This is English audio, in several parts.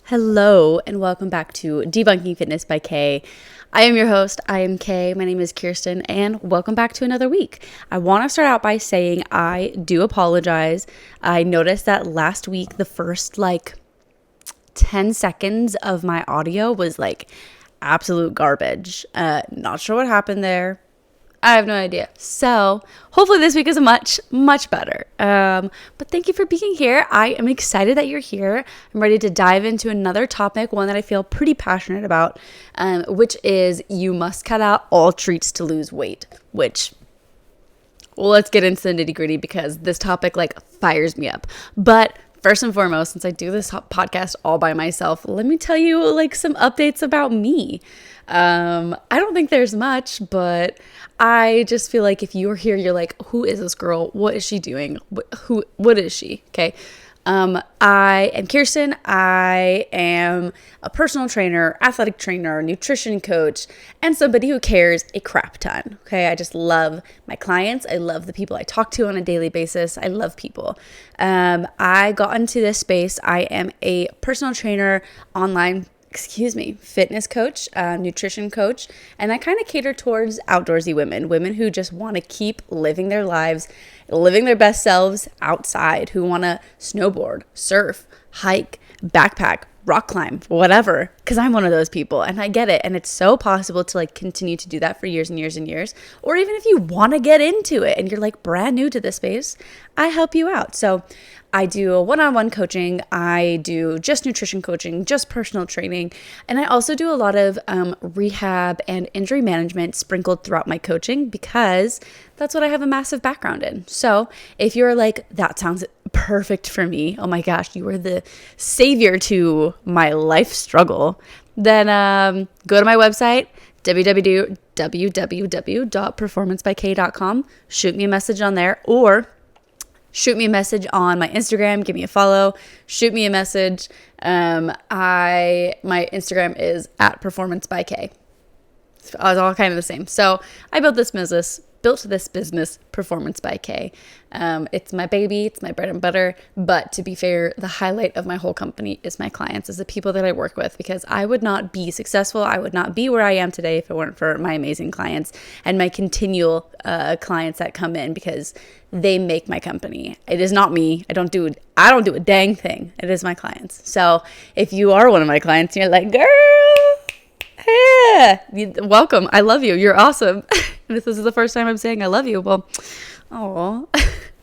Hello and welcome back to Debunking Fitness by Kay. I am your host. I am Kay. My name is Kirsten and welcome back to another week. I want to start out by saying I do apologize. I noticed that last week the first 10 seconds of my audio was absolute garbage. Not sure what happened there. I have no idea. So hopefully this week is much, much better. But thank you for being here. I am excited that you're here. I'm ready to dive into another topic, one that I feel pretty passionate about, which is you must cut out all treats to lose weight, let's get into the nitty gritty because this topic fires me up. But first and foremost, since I do this podcast all by myself, let me tell you some updates about me. I don't think there's much, but I just feel like if you're here, you're like, who is this girl? What is she doing? What is she? Okay. I am Kirsten. I am a personal trainer, athletic trainer, nutrition coach, and somebody who cares a crap ton. Okay. I just love my clients. I love the people I talk to on a daily basis. I love people. I got into this space. I am a personal trainer, fitness coach, nutrition coach, and I kind of cater towards outdoorsy women who just want to keep living their lives, living their best selves outside, who want to snowboard, surf, hike, backpack, rock climb, whatever, because I'm one of those people and I get it. And it's so possible to continue to do that for years and years and years. Or even if you want to get into it and you're brand new to this space, I help you out. So I do a one-on-one coaching. I do just nutrition coaching, just personal training. And I also do a lot of rehab and injury management sprinkled throughout my coaching because that's what I have a massive background in. So if you're that sounds perfect for me, oh my gosh, you are the savior to my life struggle, then go to my website, www.performancebyk.com, shoot me a message on there, or shoot me a message on my Instagram, give me a follow, shoot me a message. My Instagram is @performancebyk. It's all kind of the same. So I built this business, Performance by K. It's my baby, it's my bread and butter. But to be fair, the highlight of my whole company is my clients, is the people that I work with, because I would not be successful. I would not be where I am today if it weren't for my amazing clients and my continual clients that come in, because they make my company. It is not me. I don't do a dang thing. It is my clients. So if you are one of my clients and you're like, girl, yeah, welcome. I love you. You're awesome. This is the first time I'm saying I love you. Well, oh,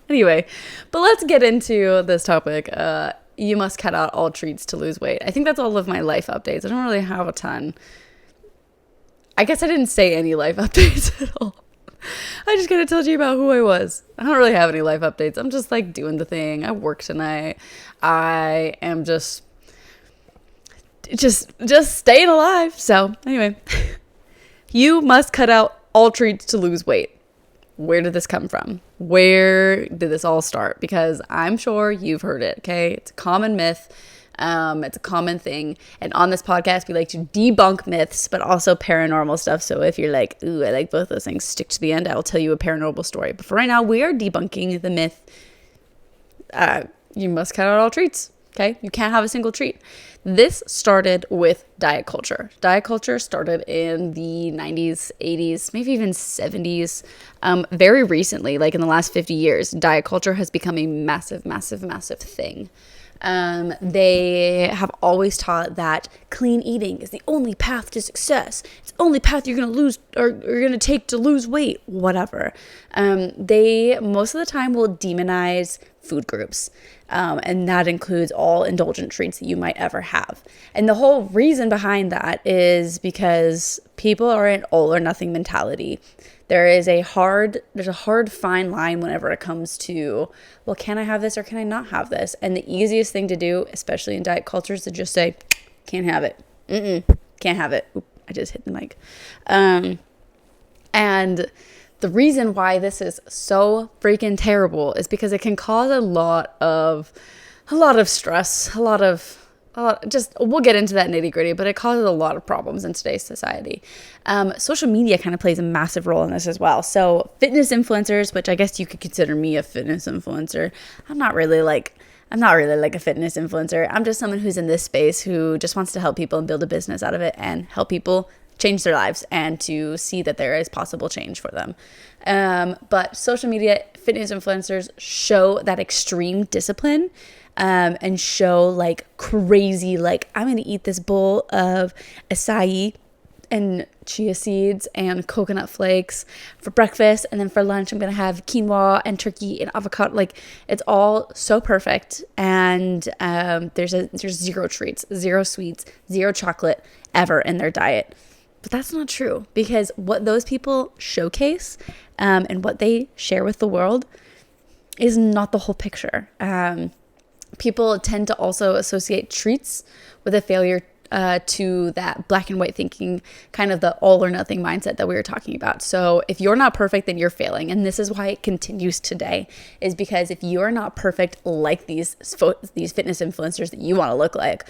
anyway, but let's get into this topic. You must cut out all treats to lose weight. I think that's all of my life updates. I don't really have a ton. I guess I didn't say any life updates at all. I just kind of told you about who I was. I don't really have any life updates. I'm just doing the thing. I work tonight. I am just staying alive. So anyway, you must cut out all treats to lose weight. Where did this come from? Where did this all start? Because I'm sure you've heard it, okay? It's a common myth. It's a common thing. And on this podcast, we like to debunk myths, but also paranormal stuff. So if you're like, ooh, I like both those things, stick to the end. I will tell you a paranormal story. But for right now, we are debunking the myth. You must cut out all treats. Okay, you can't have a single treat. This started with diet culture. Diet culture started in the 90s, 80s, maybe even 70s. Very recently, in the last 50 years, diet culture has become a massive, massive, massive thing. They have always taught that clean eating is the only path to success. It's the only path you're going to lose or you're going to take to lose weight, whatever. They most of the time will demonize food groups. And that includes all indulgent treats that you might ever have. And the whole reason behind that is because people are in all or nothing mentality. There's a hard fine line whenever it comes to, well, can I have this or can I not have this? And the easiest thing to do, especially in diet culture, is to just say, can't have it. Can't have it. Oop, I just hit the mic. And the reason why this is so freaking terrible is because it can cause a lot of stress, we'll get into that nitty gritty, but it causes a lot of problems in today's society. Social media kind of plays a massive role in this as well. So fitness influencers, which I guess you could consider me a fitness influencer. I'm not really I'm not really like a fitness influencer. I'm just someone who's in this space who just wants to help people and build a business out of it and help people change their lives and to see that there is possible change for them. But social media fitness influencers show that extreme discipline, and show like crazy, like I'm going to eat this bowl of acai and chia seeds and coconut flakes for breakfast, and then for lunch I'm gonna have quinoa and turkey and avocado. Like, it's all so perfect, and there's zero treats, zero sweets, zero chocolate ever in their diet. But that's not true, because what those people showcase, and what they share with the world is not the whole picture. People tend to also associate treats with a failure, to that black and white thinking, kind of the all or nothing mindset that we were talking about. So if you're not perfect, then you're failing. And this is why it continues today, is because if you're not perfect like these fitness influencers that you want to look like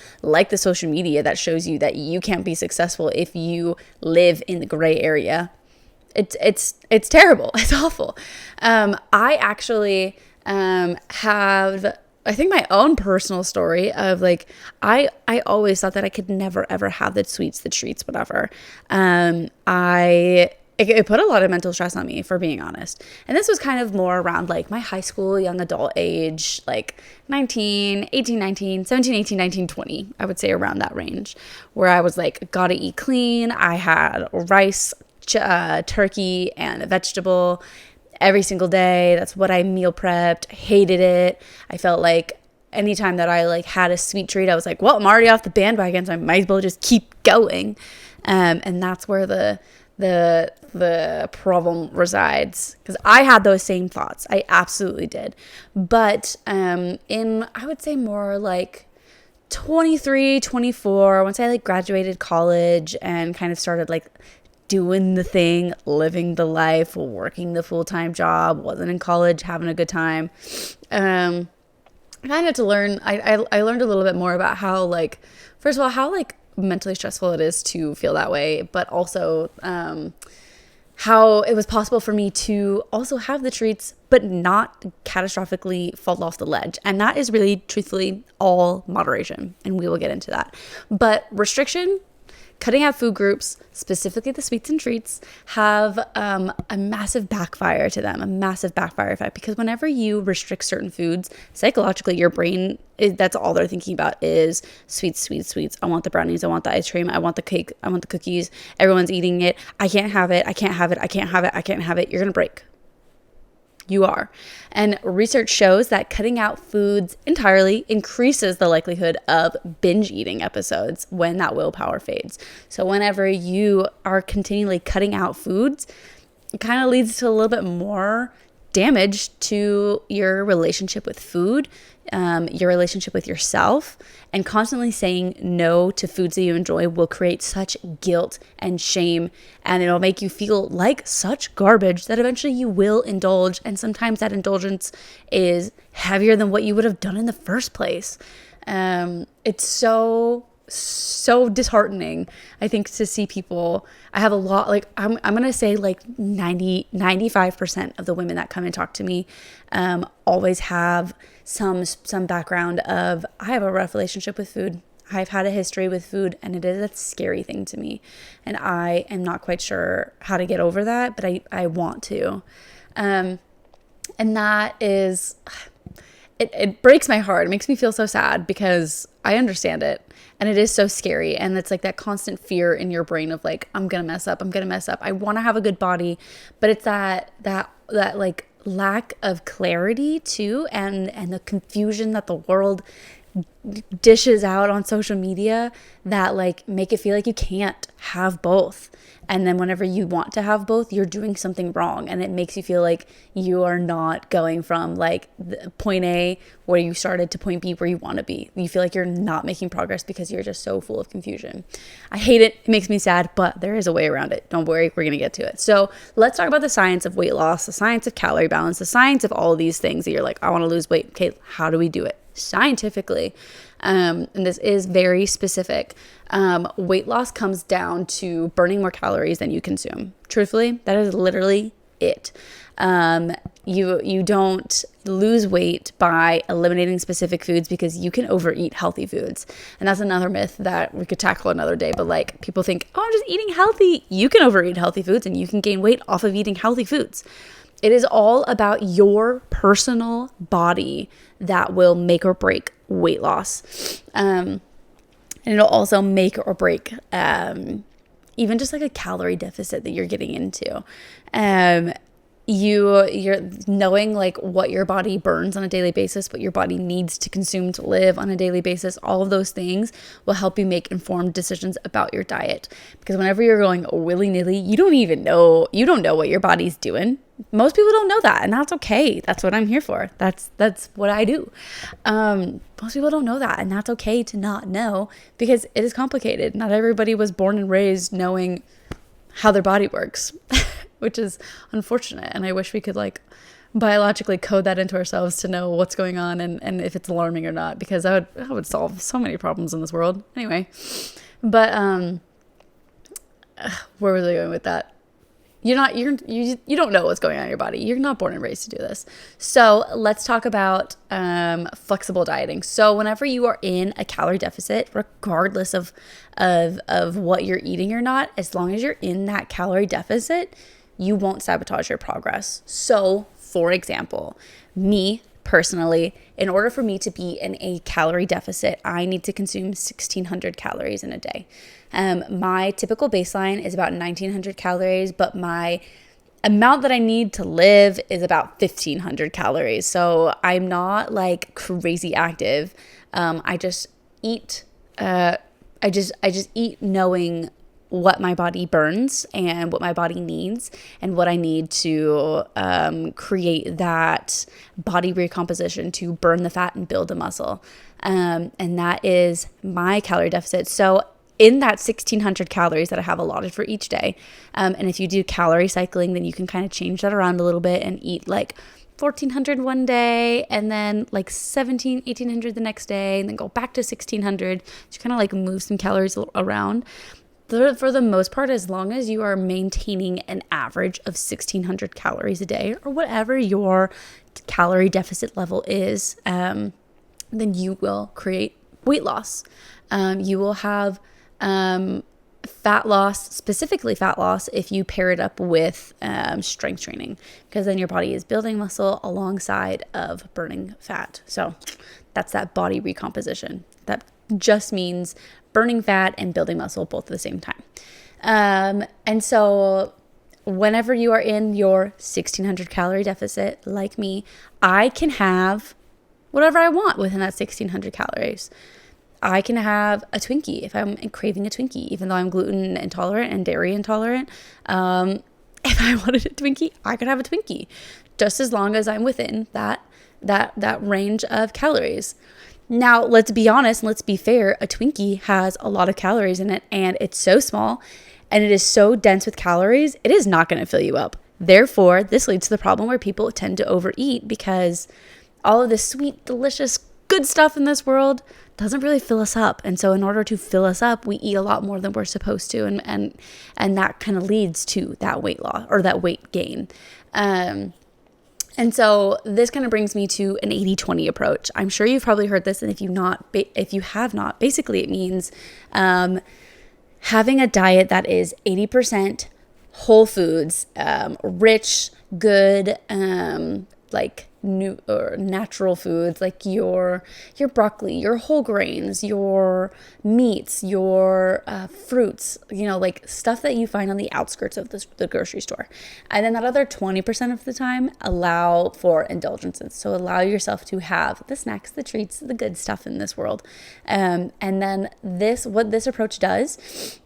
the social media that shows you that you can't be successful if you live in the gray area, it's terrible. It's awful. I actually have, I think, my own personal story of like, I always thought that I could never ever have the sweets, the treats, whatever. It put a lot of mental stress on me, for being honest. And this was kind of more around like my high school, young adult age, like 17, 18, 20, I would say around that range, where I was like, gotta eat clean. I had rice, turkey, and a vegetable every single day. That's what I meal prepped. Hated it. I felt like anytime that I like had a sweet treat, I was like, well, I'm already off the bandwagon, so I might as well just keep going. And that's where the problem resides, because I had those same thoughts. I absolutely did. But in, I would say more like 23, 24, once I like graduated college and kind of started like doing the thing, living the life, working the full-time job, wasn't in college, having a good time. I kind of had to learn, I learned a little bit more about how, like, first of all, how like mentally stressful it is to feel that way, but also how it was possible for me to also have the treats but not catastrophically fall off the ledge. And that is really, truthfully, all moderation, and we will get into that. But restriction, cutting out food groups, specifically the sweets and treats, have a massive backfire to them, a massive backfire effect. Because whenever you restrict certain foods, psychologically, your brain, that's all they're thinking about is sweets, sweets, sweets. I want the brownies. I want the ice cream. I want the cake. I want the cookies. Everyone's eating it. I can't have it. I can't have it. I can't have it. I can't have it. You're going to break. You are. And research shows that cutting out foods entirely increases the likelihood of binge eating episodes when that willpower fades. So whenever you are continually cutting out foods, it kind of leads to a little bit more damage to your relationship with food, your relationship with yourself. And constantly saying no to foods that you enjoy will create such guilt and shame, and it'll make you feel like such garbage that eventually you will indulge. And sometimes that indulgence is heavier than what you would have done in the first place. It's so disheartening, I think, to see people. I have a lot, like, I'm going to say like 95% of the women that come and talk to me always have some background of, I have a rough relationship with food. I've had a history with food, and it is a scary thing to me. And I am not quite sure how to get over that, but I want to. And that is, it breaks my heart. It makes me feel so sad, because I understand it. And it is so scary. And it's like that constant fear in your brain of like, I'm going to mess up. I'm going to mess up. I want to have a good body. But it's that like lack of clarity too. And the confusion that the world dishes out on social media that like make it feel like you can't have both. And then whenever you want to have both, you're doing something wrong. And it makes you feel like you are not going from like point A where you started to point B where you want to be. You feel like you're not making progress because you're just so full of confusion. I hate it. It makes me sad, but there is a way around it. Don't worry, we're going to get to it. So let's talk about the science of weight loss, the science of calorie balance, the science of all of these things that you're like, I want to lose weight. Okay, how do we do it? Scientifically. And this is very specific. Weight loss comes down to burning more calories than you consume. Truthfully, that is literally it. You don't lose weight by eliminating specific foods because you can overeat healthy foods. And that's another myth that we could tackle another day. But like people think, oh, I'm just eating healthy. You can overeat healthy foods and you can gain weight off of eating healthy foods. It is all about your personal body that will make or break weight loss. And it'll also make or break even just like a calorie deficit that you're getting into. You're knowing like what your body burns on a daily basis, what your body needs to consume to live on a daily basis. All of those things will help you make informed decisions about your diet. Because whenever you're going willy-nilly, you don't know what your body's doing. Most people don't know that, and that's okay. That's what I'm here for. That's what I do. Most people don't know that, and that's okay to not know because it is complicated. Not everybody was born and raised knowing how their body works. Which is unfortunate. And I wish we could like biologically code that into ourselves to know what's going on and if it's alarming or not, because that would solve so many problems in this world. Anyway, but where was I going with that? You don't know what's going on in your body. You're not born and raised to do this. So let's talk about flexible dieting. So whenever you are in a calorie deficit, regardless of what you're eating or not, as long as you're in that calorie deficit, you won't sabotage your progress. So, for example, me personally, in order for me to be in a calorie deficit, I need to consume 1,600 calories in a day. My typical baseline is about 1,900 calories, but my amount that I need to live is about 1,500 calories. So I'm not like crazy active. I just eat. I just eat knowing what my body burns and what my body needs and what I need to create that body recomposition to burn the fat and build the muscle. And that is my calorie deficit. So in that 1,600 calories that I have allotted for each day, and if you do calorie cycling, then you can kind of change that around a little bit and eat like 1,400 one day and then like 1,800 the next day and then go back to 1,600. So kind of like move some calories around. For the most part, as long as you are maintaining an average of 1,600 calories a day or whatever your calorie deficit level is, then you will create weight loss. You will have fat loss, specifically fat loss, if you pair it up with strength training, because then your body is building muscle alongside of burning fat. So that's that body recomposition. That just means burning fat and building muscle both at the same time. And so whenever you are in your 1,600 calorie deficit, like me, I can have whatever I want within that 1,600 calories. I can have a Twinkie if I'm craving a Twinkie, even though I'm gluten intolerant and dairy intolerant. If I wanted a Twinkie, I could have a Twinkie, just as long as I'm within that range of calories. Now, let's be honest, and let's be fair, a Twinkie has a lot of calories in it, and it's so small, and it is so dense with calories, it is not going to fill you up. Therefore, this leads to the problem where people tend to overeat because all of this sweet, delicious, good stuff in this world doesn't really fill us up. And so in order to fill us up, we eat a lot more than we're supposed to, and that kind of leads to that weight loss or that weight gain. And so this kind of brings me to an 80-20 approach. I'm sure you've probably heard this, and if you have not, basically it means having a diet that is 80% whole foods, rich, good, like new or natural foods, like your broccoli, your whole grains, your meats, your fruits, like stuff that you find on the outskirts of the grocery store. And then that other 20% of the time, allow for indulgences. So allow yourself to have the snacks, the treats, the good stuff in this world. And then what this approach does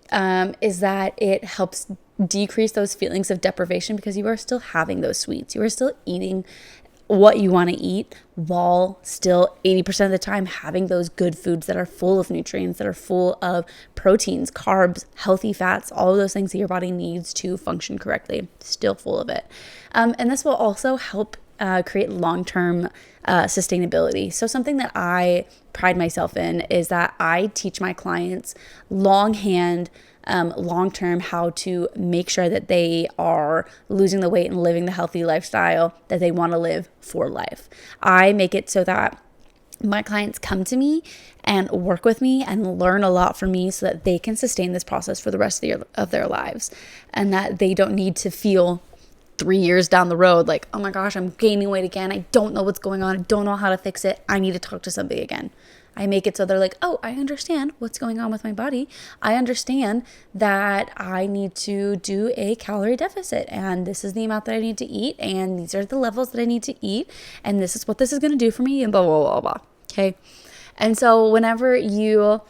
is that it helps decrease those feelings of deprivation because you are still having those sweets. You are still eating what you want to eat while still 80% of the time having those good foods that are full of nutrients, that are full of proteins, carbs, healthy fats, all of those things that your body needs to function correctly, still full of it. And this will also help create long-term sustainability. So something that I pride myself in is that I teach my clients long-term how to make sure that they are losing the weight and living the healthy lifestyle that they want to live for life. I make it so that my clients come to me and work with me and learn a lot from me so that they can sustain this process for the rest of their lives, and that they don't need to feel 3 years down the road like, oh my gosh, I'm gaining weight again. I don't know what's going on. I don't know how to fix it. I need to talk to somebody again. I make it so they're like, oh, I understand what's going on with my body. I understand that I need to do a calorie deficit, and this is the amount that I need to eat, and these are the levels that I need to eat, and this is what this is going to do for me, and blah, blah, blah, blah. Okay. And so whenever you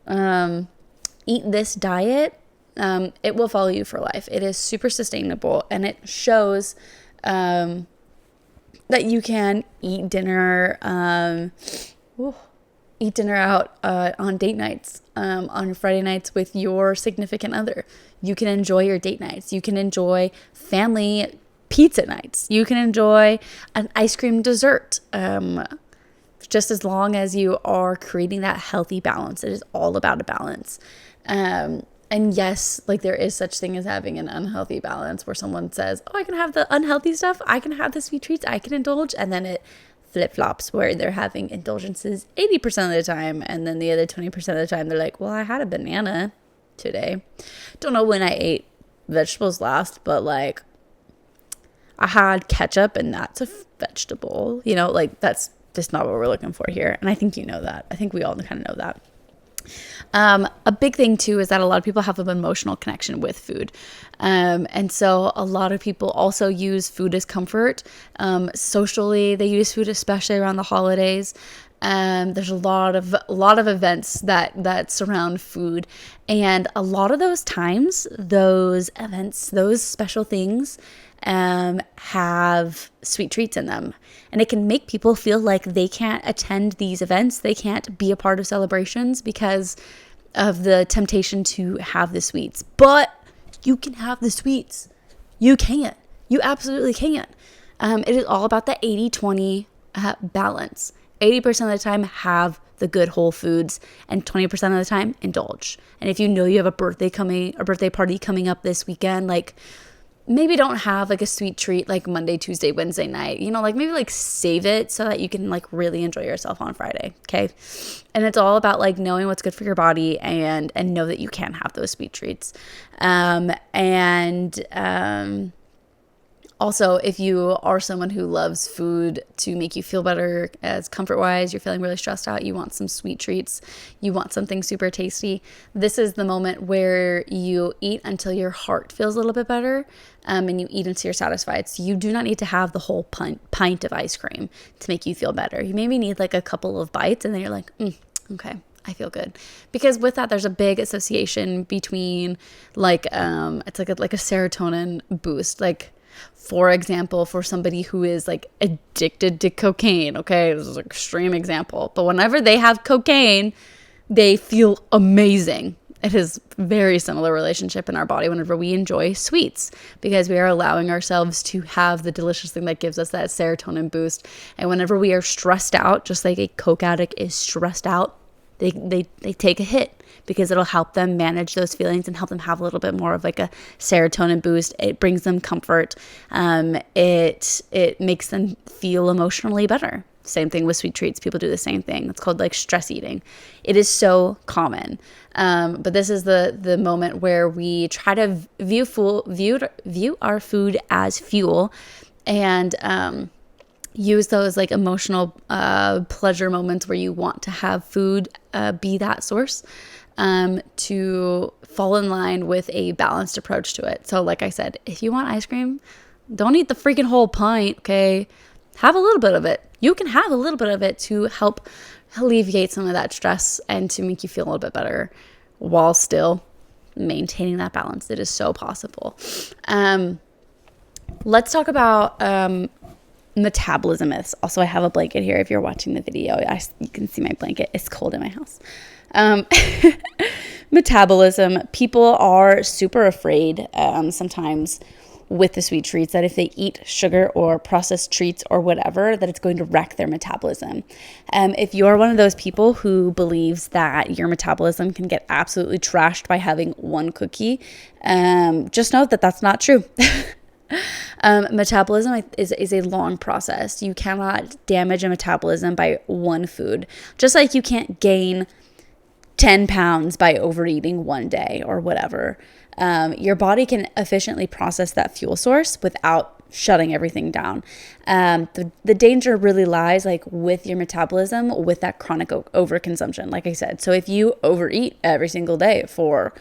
eat this diet, it will follow you for life. It is super sustainable, and it shows that you can eat dinner out on date nights, on Friday nights with your significant other. You can enjoy your date nights. You can enjoy family pizza nights. You can enjoy an ice cream dessert. Just as long as you are creating that healthy balance. It is all about a balance. And yes, like there is such thing as having an unhealthy balance where someone says, oh, I can have the unhealthy stuff. I can have the sweet treats. I can indulge. And then it flip-flops where they're having indulgences 80% of the time. And then the other 20% of the time, they're like, well, I had a banana today. Don't know when I ate vegetables last, but like I had ketchup and that's a vegetable, like that's just not what we're looking for here. And I think you know that. I think we all kind of know that. A big thing too is that a lot of people have an emotional connection with food. And so a lot of people also use food as comfort. Socially, they use food, especially around the holidays. There's a lot of events that surround food. And a lot of those times, those events, those special things, have sweet treats in them. And it can make people feel like they can't attend these events. They can't be a part of celebrations because of the temptation to have the sweets. But you can have the sweets. You can. You absolutely can. It is all about the 80-20 balance. 80% of the time, have the good whole foods, and 20% of the time, indulge. And if you know you have a birthday party coming up this weekend, like maybe don't have like a sweet treat like Monday, Tuesday, Wednesday night, like maybe like save it so that you can like really enjoy yourself on Friday. Okay. And it's all about like knowing what's good for your body and know that you can have those sweet treats. Also, if you are someone who loves food to make you feel better as comfort-wise, you're feeling really stressed out, you want some sweet treats, you want something super tasty, this is the moment where you eat until your heart feels a little bit better, and you eat until you're satisfied. So you do not need to have the whole pint of ice cream to make you feel better. You maybe need like a couple of bites, and then you're like, okay, I feel good. Because with that, there's a big association between like, it's like a serotonin boost. Like, for example, for somebody who is like addicted to cocaine, okay, this is an extreme example, but whenever they have cocaine, they feel amazing. It is very similar relationship in our body whenever we enjoy sweets, because we are allowing ourselves to have the delicious thing that gives us that serotonin boost. And whenever we are stressed out, just like a coke addict is stressed out, they take a hit, because it'll help them manage those feelings and help them have a little bit more of like a serotonin boost. It brings them comfort. It makes them feel emotionally better. Same thing with sweet treats. People do the same thing. It's called like stress eating. It is so common. But this is the moment where we try to view our food as fuel, and use those like emotional pleasure moments where you want to have food be that source, to fall in line with a balanced approach to it. So like I said, if you want ice cream, don't eat the freaking whole pint, okay? Have a little bit of it. You can have a little bit of it to help alleviate some of that stress and to make you feel a little bit better while still maintaining that balance. It is so possible. Let's talk about metabolism myths. Also, I have a blanket here. If you're watching the video, you can see my blanket. It's cold in my house. Metabolism. People are super afraid sometimes with the sweet treats, that if they eat sugar or processed treats or whatever, that it's going to wreck their metabolism. If you're one of those people who believes that your metabolism can get absolutely trashed by having one cookie, just know that that's not true. Metabolism is a long process. You cannot damage a metabolism by one food, just like you can't gain 10 pounds by overeating one day or whatever. Your body can efficiently process that fuel source without shutting everything down. The danger really lies like with your metabolism, with that chronic overconsumption, like I said. So if you overeat every single day for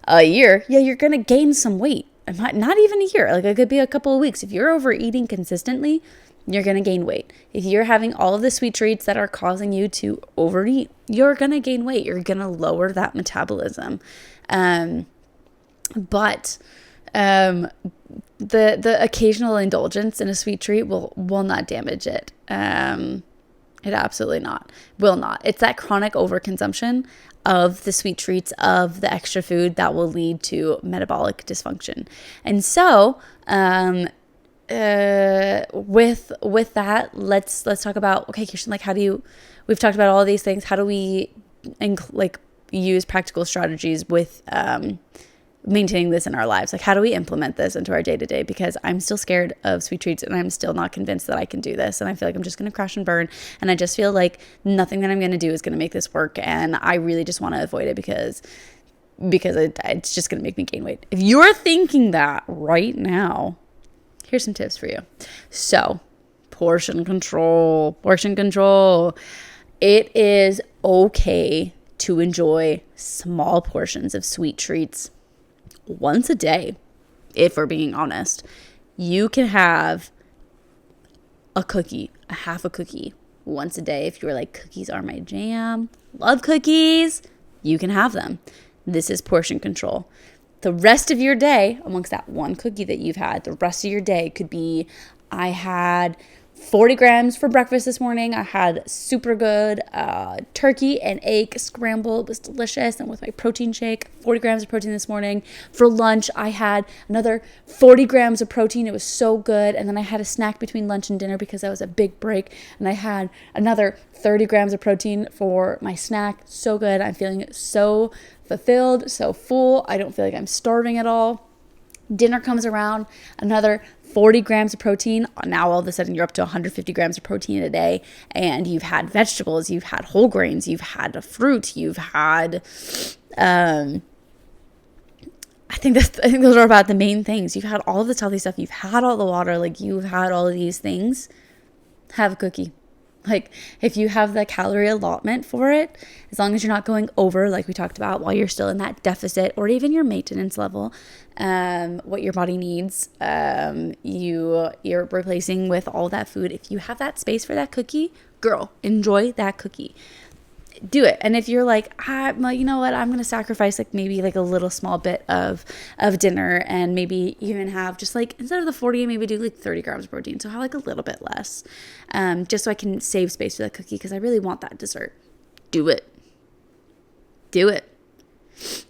a year, yeah, you're going to gain some weight. Not even a year, like it could be a couple of weeks. If you're overeating consistently, you're going to gain weight. If you're having all of the sweet treats that are causing you to overeat, you're going to gain weight. You're going to lower that metabolism. But the occasional indulgence in a sweet treat will not damage it. It absolutely will not. It's that chronic overconsumption of the sweet treats, of the extra food, that will lead to metabolic dysfunction. And so, with that, let's talk about, okay, Kirsten, like we've talked about all of these things. How do we use practical strategies with maintaining this in our lives? Like, how do we implement this into our day-to-day? Because I'm still scared of sweet treats, and I'm still not convinced that I can do this. And I feel like I'm just going to crash and burn. And I just feel like nothing that I'm going to do is going to make this work. And I really just want to avoid it because it's just going to make me gain weight. If you're thinking that right now, here's some tips for you. So, portion control. It is okay to enjoy small portions of sweet treats once a day. If we're being honest, you can have a half a cookie once a day. If you're like, cookies are my jam, love cookies, you can have them. This is portion control. The rest of your day, amongst that one cookie that you've had, the rest of your day could be, I had 40 grams for breakfast this morning. I had super good turkey and egg scramble. It was delicious. And with my protein shake, 40 grams of protein this morning. For lunch, I had another 40 grams of protein. It was so good. And then I had a snack between lunch and dinner because that was a big break. And I had another 30 grams of protein for my snack. So good. I'm feeling so fulfilled, so full. I don't feel like I'm starving at all. Dinner comes around, another 40 grams of protein. Now all of a sudden you're up to 150 grams of protein a day, and you've had vegetables, you've had whole grains, you've had a fruit, you've had I think those are about the main things. You've had all of this healthy stuff, you've had all the water, like you've had all of these things. Have a cookie. Like, if you have the calorie allotment for it, as long as you're not going over, like we talked about, while you're still in that deficit or even your maintenance level, what your body needs, you're replacing with all that food. If you have that space for that cookie, girl, enjoy that cookie. Do it. And if you're like, well, you know what, I'm going to sacrifice like maybe like a little small bit of dinner, and maybe even have just like, instead of the 40, maybe do like 30 grams of protein. So have like a little bit less, just so I can save space for that cookie, because I really want that dessert. Do it.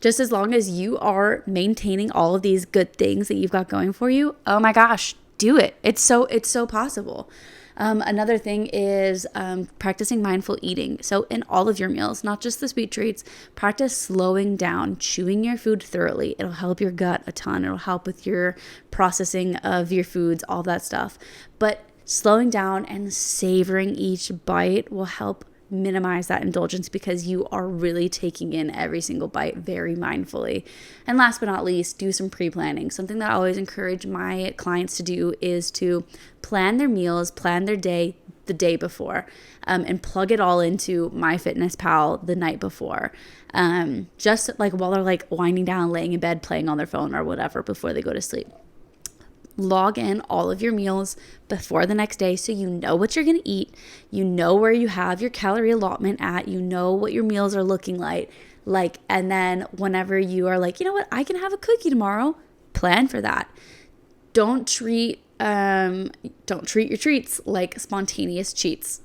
Just as long as you are maintaining all of these good things that you've got going for you, oh my gosh, do it. It's so possible. Another thing is practicing mindful eating. So in all of your meals, not just the sweet treats, practice slowing down, chewing your food thoroughly. It'll help your gut a ton. It'll help with your processing of your foods, all that stuff. But slowing down and savoring each bite will help minimize that indulgence, because you are really taking in every single bite very mindfully. And last but not least, do some pre-planning. Something that I always encourage my clients to do is to plan their meals, plan their day the day before, and plug it all into MyFitnessPal the night before. Just like while they're like winding down, laying in bed, playing on their phone or whatever before they go to sleep. Log in all of your meals before the next day, so you know what you're going to eat, you know where you have your calorie allotment at, you know what your meals are looking like, and then whenever you are like, you know what, I can have a cookie tomorrow, plan for that. Don't treat your treats like spontaneous cheats.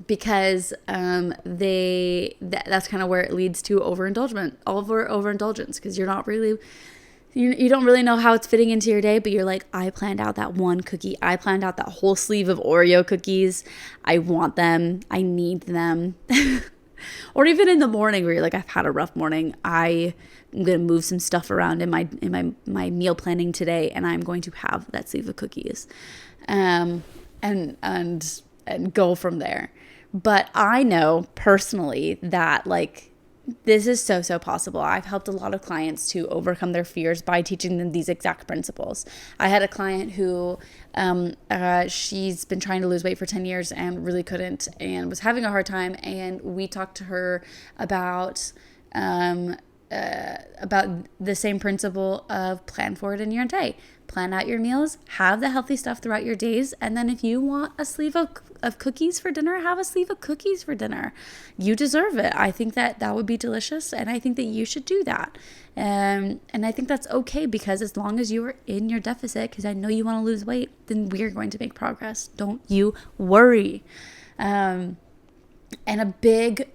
Because that's kind of where it leads to overindulgence, because you're not really you don't really know how it's fitting into your day, but you're like, I planned out that one cookie. I planned out that whole sleeve of Oreo cookies. I want them. I need them. Or even in the morning where you're like, I've had a rough morning. I'm going to move some stuff around in my meal planning today, and I'm going to have that sleeve of cookies. And go from there. But I know personally that like this is so possible. I've helped a lot of clients to overcome their fears by teaching them these exact principles. I had a client who she's been trying to lose weight for 10 years and really couldn't and was having a hard time. And we talked to her about the same principle of plan for it in your day. Plan out your meals, have the healthy stuff throughout your days, and then if you want a sleeve of cookies for dinner, have a sleeve of cookies for dinner. You deserve it. I think that would be delicious, and I think that you should do that. And I think that's okay, because as long as you are in your deficit, because I know you want to lose weight, then we're going to make progress. Don't you worry. And a big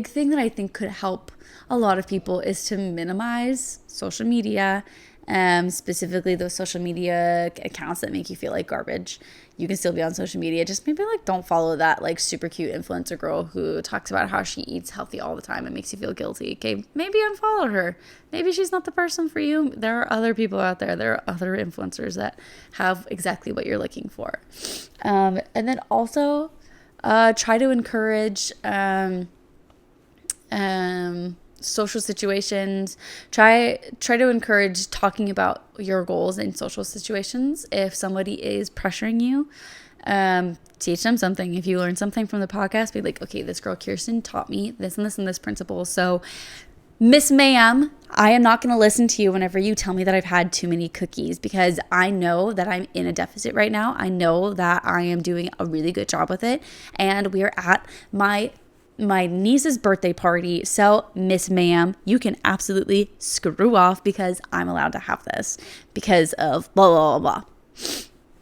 thing that I think could help a lot of people is to minimize social media, specifically those social media accounts that make you feel like garbage. You can still be on social media, just maybe like don't follow that like super cute influencer girl who talks about how she eats healthy all the time and makes you feel guilty. Okay, maybe unfollow her. Maybe she's not the person for you. There are other people out there. There are other influencers that have exactly what you're looking for. And then also try to encourage social situations. Try to encourage talking about your goals in social situations. If somebody is pressuring you, teach them something. If you learn something from the podcast, be like, okay, this girl Kirsten taught me this and this and this principle. So Miss Ma'am, I am not going to listen to you whenever you tell me that I've had too many cookies, because I know that I'm in a deficit right now. I know that I am doing a really good job with it. And we are at my niece's birthday party. So Miss Ma'am, you can absolutely screw off, because I'm allowed to have this because of blah, blah, blah, blah.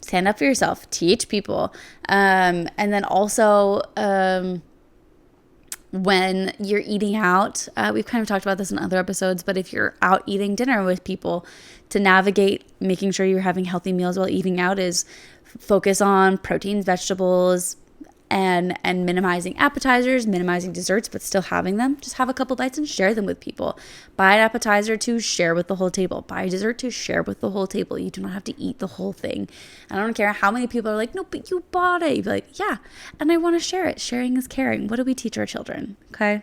Stand up for yourself, teach people. And then also, when you're eating out, we've kind of talked about this in other episodes, but if you're out eating dinner with people, to navigate making sure you're having healthy meals while eating out is focus on proteins, vegetables, and minimizing appetizers, minimizing desserts, but still having them. Just have a couple bites and share them with people. Buy an appetizer to share with the whole table. Buy a dessert to share with the whole table. You do not have to eat the whole thing. I don't care how many people are like, no, but you bought it. You'd be like, yeah, and I want to share it. Sharing is caring. What do we teach our children? Okay.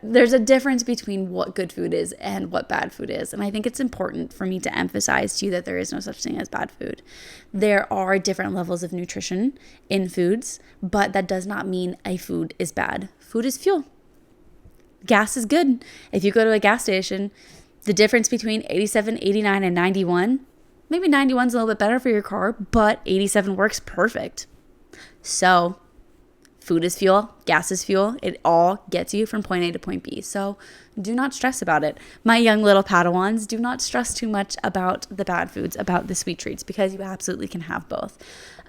There's a difference between what good food is and what bad food is. And I think it's important for me to emphasize to you that there is no such thing as bad food. There are different levels of nutrition in foods, but that does not mean a food is bad. Food is fuel. Gas is good. If you go to a gas station, the difference between 87, 89, and 91, maybe 91 is a little bit better for your car, but 87 works perfect. So food is fuel, gas is fuel. It all gets you from point A to point B. So do not stress about it. My young little Padawans, do not stress too much about the bad foods, about the sweet treats, because you absolutely can have both.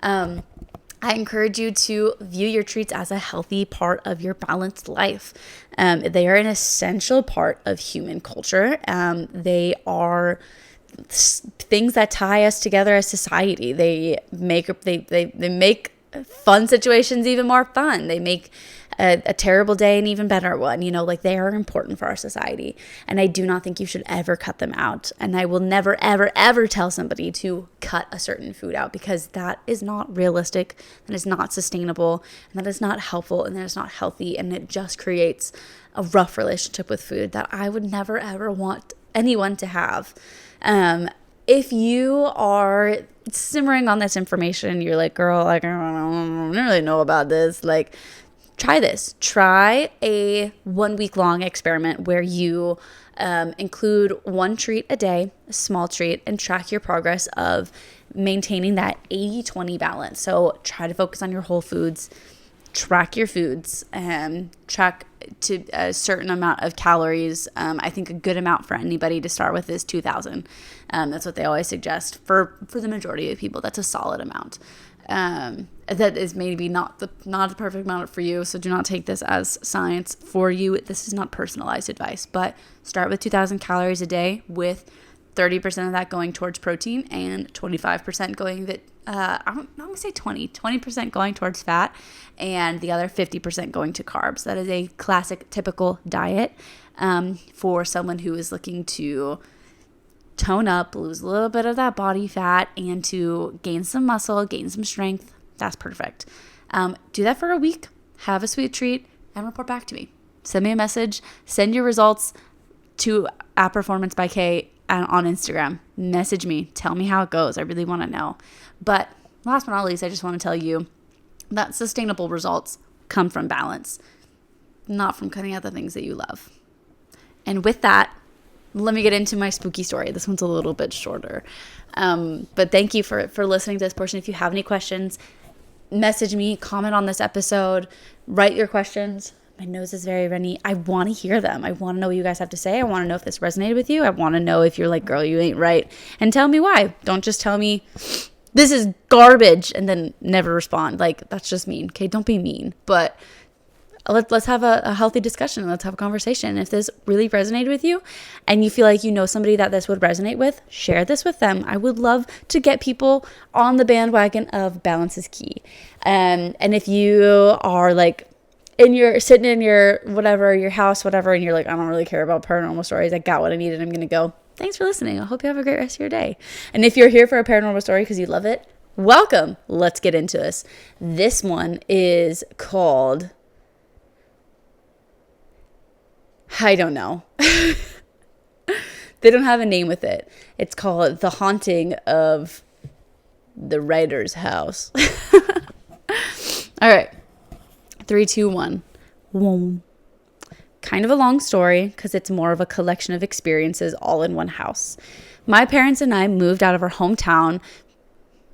I encourage you to view your treats as a healthy part of your balanced life. They are an essential part of human culture. They are things that tie us together as society. They make fun situations even more fun. They make a terrible day an even better one. Like they are important for our society. And I do not think you should ever cut them out. And I will never, ever, ever tell somebody to cut a certain food out, because that is not realistic, that is not sustainable, and that is not helpful, and that is not healthy. And it just creates a rough relationship with food that I would never, ever want anyone to have. If you are simmering on this information, you're like, girl, like, I don't really know about this. Like, try this. Try a 1 week long experiment where you include one treat a day, a small treat, and track your progress of maintaining that 80-20 balance. So try to focus on your whole foods. Track your foods, track to a certain amount of calories. I think a good amount for anybody to start with is 2,000. That's what they always suggest for the majority of people. That's a solid amount. that is maybe not the perfect amount for you. So do not take this as science for you. This is not personalized advice, but start with 2,000 calories a day, with 30% of that going towards protein and 25% going I'm going to say 20% going towards fat, and the other 50% going to carbs. That is a classic, typical diet for someone who is looking to tone up, lose a little bit of that body fat, and to gain some muscle, gain some strength. That's perfect. Do that for a week, have a sweet treat, and report back to me. Send me a message, send your results to @performancebyk on Instagram. Message me, tell me how it goes. I really want to know. But last but not least, I just want to tell you that sustainable results come from balance, not from cutting out the things that you love. And with that, let me get into my spooky story. This one's a little bit shorter. But thank you for listening to this portion. If you have any questions, message me, comment on this episode, write your questions. My nose is very runny. I want to hear them. I want to know what you guys have to say. I want to know if this resonated with you. I want to know if you're like, girl, you ain't right. And tell me why. Don't just tell me this is garbage and then never respond. Like, that's just mean. Okay, don't be mean. But let's have a healthy discussion. Let's have a conversation. If this really resonated with you and you feel like you know somebody that this would resonate with, share this with them. I would love to get people on the bandwagon of balance is key. And if you are like sitting in your whatever, your house, whatever, and you're like, I don't really care about paranormal stories. I got what I needed. I'm going to go. Thanks for listening. I hope you have a great rest of your day. And if you're here for a paranormal story because you love it, welcome. Let's get into this. This one is called, I don't know. They don't have a name with it. It's called The Haunting of the Writer's House. All right. 3, 2, 1. Whoom. Kind of a long story because it's more of a collection of experiences all in one house. My parents and I moved out of our hometown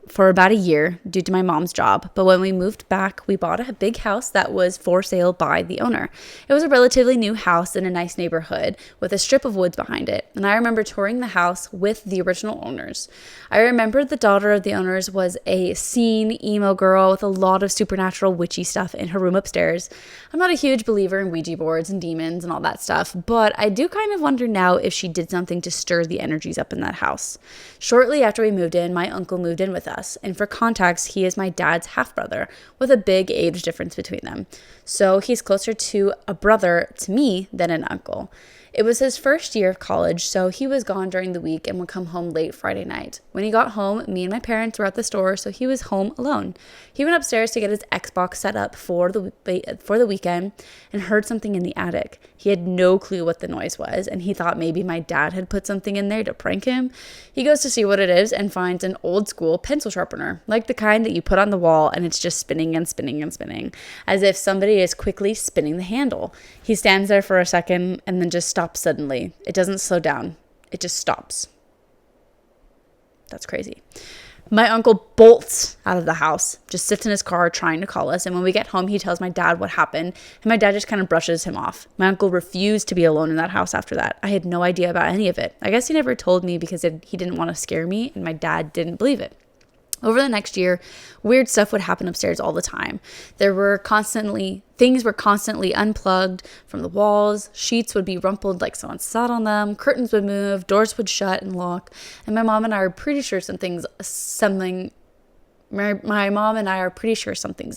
for about a year due to my mom's job. But when we moved back, we bought a big house that was for sale by the owner. It was a relatively new house in a nice neighborhood with a strip of woods behind it. And I remember touring the house with the original owners. I remember the daughter of the owners was a scene emo girl with a lot of supernatural witchy stuff in her room upstairs. I'm not a huge believer in Ouija boards and demons and all that stuff, but I do kind of wonder now if she did something to stir the energies up in that house. Shortly after we moved in, my uncle moved in with us. And for context, he is my dad's half-brother with a big age difference between them. So he's closer to a brother to me than an uncle. It was his first year of college, so he was gone during the week and would come home late Friday night. When he got home, me and my parents were at the store, so he was home alone. He went upstairs to get his Xbox set up for the weekend and heard something in the attic. He had no clue what the noise was, and he thought maybe my dad had put something in there to prank him. He goes to see what it is and finds an old school pencil sharpener, like the kind that you put on the wall and it's just spinning and spinning and spinning, as if somebody is quickly spinning the handle. He stands there for a second and then just stops suddenly. It doesn't slow down. It just stops. That's crazy. My uncle bolts out of the house, just sits in his car trying to call us. And when we get home, he tells my dad what happened. And my dad just kind of brushes him off. My uncle refused to be alone in that house after that. I had no idea about any of it. I guess he never told me because he didn't want to scare me. And my dad didn't believe it. Over the next year, weird stuff would happen upstairs all the time. Things were constantly unplugged from the walls. Sheets would be rumpled like someone sat on them. Curtains would move. Doors would shut and lock. And my mom and I are pretty sure something's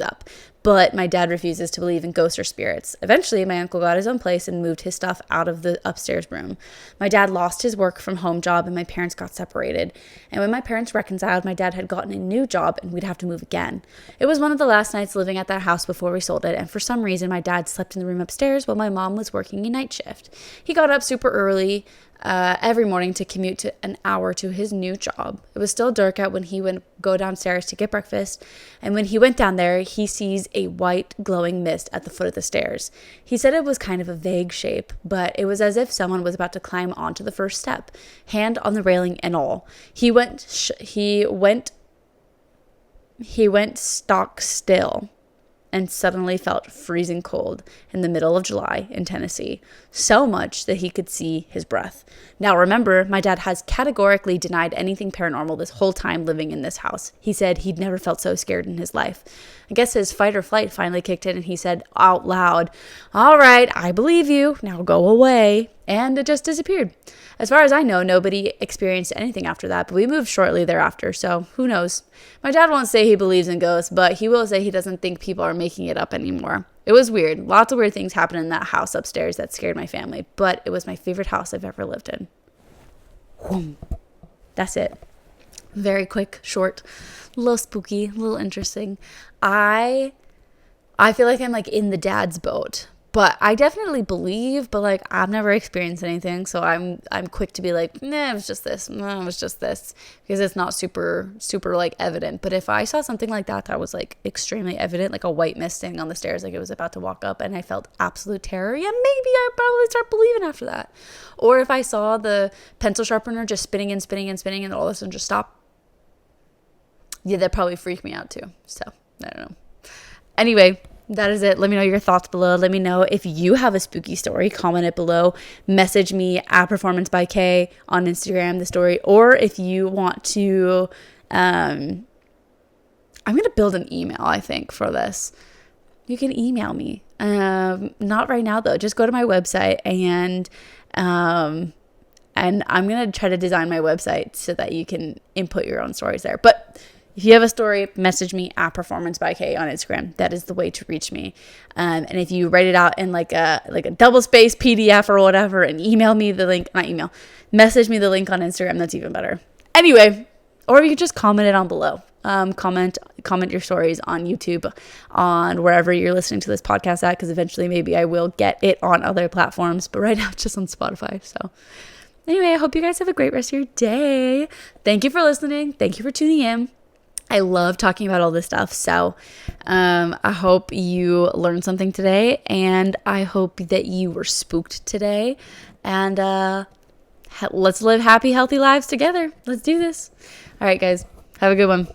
up. But my dad refuses to believe in ghosts or spirits. Eventually, my uncle got his own place and moved his stuff out of the upstairs room. My dad lost his work from home job and my parents got separated. And when my parents reconciled, my dad had gotten a new job and we'd have to move again. It was one of the last nights living at that house before we sold it. And for some reason, my dad slept in the room upstairs while my mom was working a night shift. He got up super early every morning to commute to an hour to his new job. It was still dark out when he would go downstairs to get breakfast, and when he went down there, he sees a white glowing mist at the foot of the stairs. He said it was kind of a vague shape, but it was as if someone was about to climb onto the first step, hand on the railing and all. He went stock still and suddenly felt freezing cold in the middle of July in Tennessee, so much that he could see his breath. Now remember, my dad has categorically denied anything paranormal this whole time living in this house. He said he'd never felt so scared in his life. I guess his fight or flight finally kicked in and he said out loud, "All right, I believe you, now go away." And it just disappeared. As far as I know, nobody experienced anything after that, but we moved shortly thereafter, so who knows. My dad won't say he believes in ghosts, but he will say he doesn't think people are making it up anymore. It was weird. Lots of weird things happened in that house upstairs that scared my family, but it was my favorite house I've ever lived in. Whoom. That's it. Very quick, short, a little spooky, a little interesting. I feel like I'm like in the dad's boat. But I definitely believe, but like I've never experienced anything, so I'm quick to be like, nah, it was just this, no, it was just this, because it's not super like evident. But if I saw something like that was like extremely evident, like a white mist standing on the stairs, like it was about to walk up, and I felt absolute terror, yeah, maybe I'd probably start believing after that. Or if I saw the pencil sharpener just spinning and spinning and spinning, and all of a sudden just stop, yeah, that probably freaked me out too. So I don't know. Anyway. That is it. Let me know your thoughts below. Let me know if you have a spooky story. Comment it below. Message me at Performance by K on Instagram, the story. Or if you want to, I'm going to build an email, I think, for this. You can email me. Not right now, though. Just go to my website and I'm going to try to design my website so that you can input your own stories there. But if you have a story, message me at Performance by K on Instagram. That is the way to reach me. And if you write it out in like a double space PDF or whatever, and email me the link, message me the link on Instagram. That's even better. Anyway, or you can just comment it on below. Comment your stories on YouTube, on wherever you're listening to this podcast at, because eventually maybe I will get it on other platforms. But right now it's just on Spotify. So anyway, I hope you guys have a great rest of your day. Thank you for listening. Thank you for tuning in. I love talking about all this stuff, so I hope you learned something today, and I hope that you were spooked today, and let's live happy, healthy lives together. Let's do this. All right, guys, have a good one.